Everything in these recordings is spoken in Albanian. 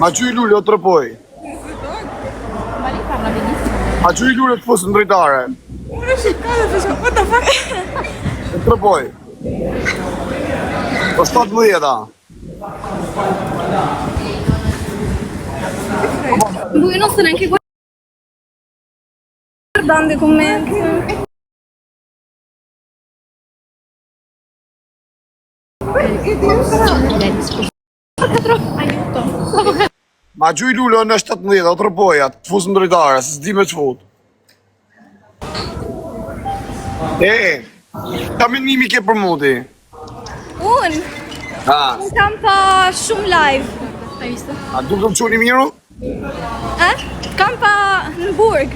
Ma që i lulli o të rëpoj? Ma që i lulli të fusë në drejtare? What the fuck? Të rëpoj? Po 17-a. Lui non sta neanche guardando i commenti. Aiuto. Ma që i lulli o në 17-a, o të rëpoja, të fusë në drejtare, se s'di me që fut. Kam e nimi ke për muti. Unë kam pa shumë live. A du të më quni miru? Kam pa në burg.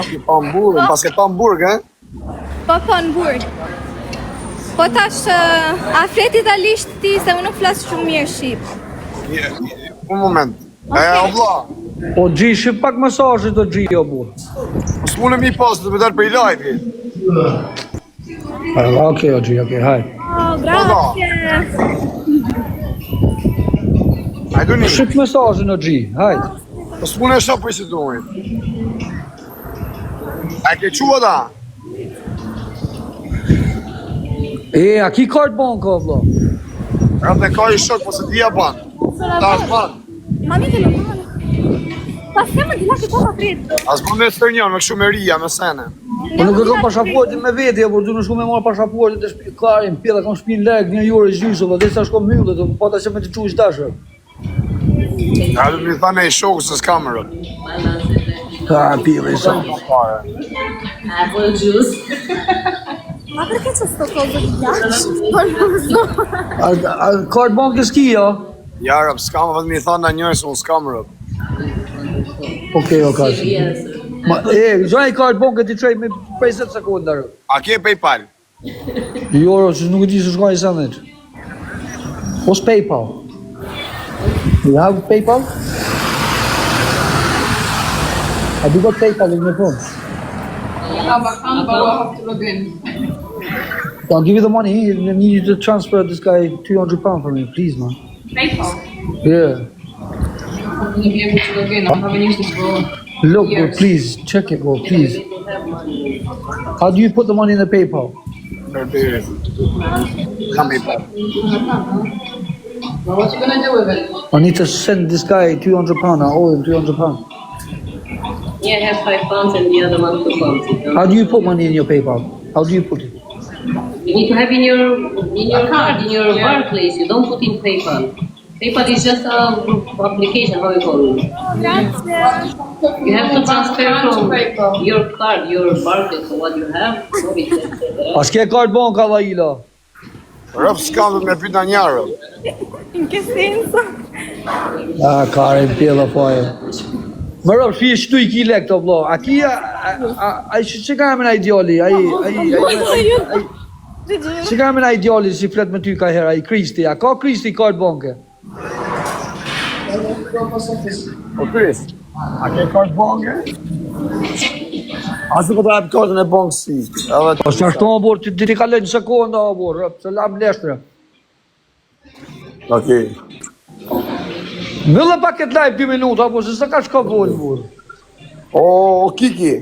Ke pa në burg, pas ke pa në burg, Po në burg. Po tash, a flet italisht ti, se unë nuk flasë shumë mirë shqip. Un moment. O vla. O Gji, shqip pak mesazhet o Gji, o bu. S'mune mi pas të me dalë për i live. Okej, o Gji, okej, haj. Grazie. Hajdu një. Shqip mesazhin o Gji, haj. Po s'mune e shopë për i si dojnë. A ke qua da? A ki kart banka, vla? Rëtë e ka i shok, po se dhja ban. Ta është ban. Ma mi të lokale. Pa s'kemë di la che cosa freddo. As më me të njën, me shumëria, me sene. Po nuk e kam pasaportin me veti, por du në shku me marë pasaportin të shpikarin, pjela kam shpin lek, një jure gjysë, dhe sa shko myllet, dhe po ta që me të qush dashër. A du mi thane i shokë se s'kamerët. Ka, pjela i sa. Apple juice. Ma perché c'è sto coso di ghiaccio? Non lo so. Kart bankës ki, ja? Jarëp, s'kamerët, vetë mi thane në njërë se unë s'kamerët. Okej, o kasi. Gjoj i kart bankët i qaj me 50 sekundar. A ke PayPal? Jo, që nuk e di se shkoj i sanet. What's PayPal? You have PayPal? Have you got PayPal in your phone? But I have to log in. I'll give you the money. I need you to transfer this guy £200 for me, please, man. PayPal. Yeah. I'm going to be able to log in. I haven't used this for Look, bro, years. please, check it, bro, please. How do you put the money in the PayPal? Kam PayPal. Well, what you going to do with it? I need to send this guy £200. I owe him £200. Yeah, I have £5 and the other one £2. How do you put money in your PayPal? How do you put it? You need to have in your card, in your Barclays. You don't put in PayPal. PayPal is just a application, how you call it. Grazie. You have to transfer from your card, your Barclays, so what you have. A s'ke kart banka, Laila? Rëp s'kam dhe me pyta njarë. In che senso? Karin pjela faje. Më rëp, shpi shtu I ki lek të vlo. A ki, a që ka me në ideali? Që ka me në ideali si flet me ty ka hera? I Kristi, a ka Kristi kart banke? O Chris, a ke kart banke? A se po të hapë kartën e bankës si? Po që ashtu abor, ti ka lejnë sekonda abor, rëp, se lam leshtre. Okej. Mëllë paket live 2 minuta, po se se ka shka volë, bur. O Kiki.